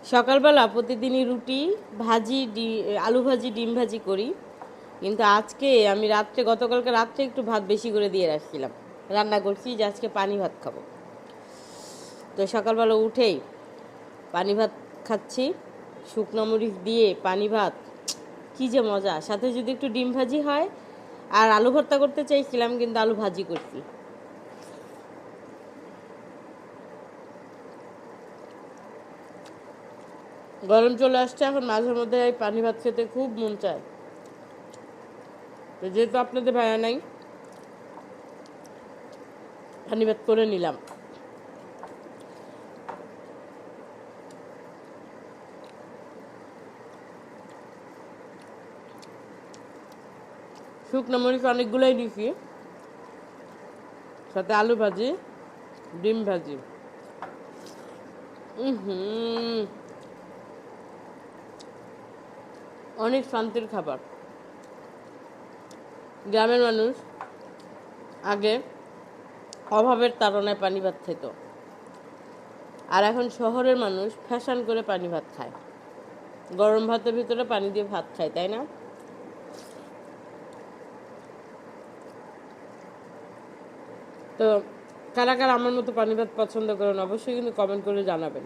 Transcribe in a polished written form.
সকালবেলা প্রতিদিনই রুটি, ভাজি, আলু ভাজি, ডিম ভাজি করি। কিন্তু আজকে আমি গতকালকে রাত্রে একটু ভাত বেশি করে দিয়ে রাখছিলাম। রান্না করছি যে আজকে পানি ভাত খাবো। তো সকালবেলা উঠেই পানি ভাত খাচ্ছি, শুকনো মরিচ দিয়ে পানি ভাত, কী যে মজা। সাথে যদি একটু ডিম ভাজি হয়, আর আলু ভর্তা করতে চাইছিলাম কিন্তু আলু ভাজি করছি। গরম চলে আসছে, এখন মাঝে মধ্যে এই পানি ভাত খেতে খুব মন চায়। তো যেহেতু আপনাদের ভাড়া নাই, পানি ভাত করে নিলাম। শুকনো মরিচ অনেকগুলোই নিছি, সাথে আলু ভাজি, ডিম ভাজি। অনেক শান্তির খাবার। গ্রামের মানুষ আগে অভাবের তাড়নায় পানি ভাত খেত, আর এখন শহরের মানুষ ফ্যাশন করে পানি ভাত খায়, গরম ভাতের ভিতরে পানি দিয়ে ভাত খায়, তাই না? তো কারা কারা আমার মতো পানি ভাত পছন্দ করেন অবশ্যই কিন্তু কমেন্ট করে জানাবেন।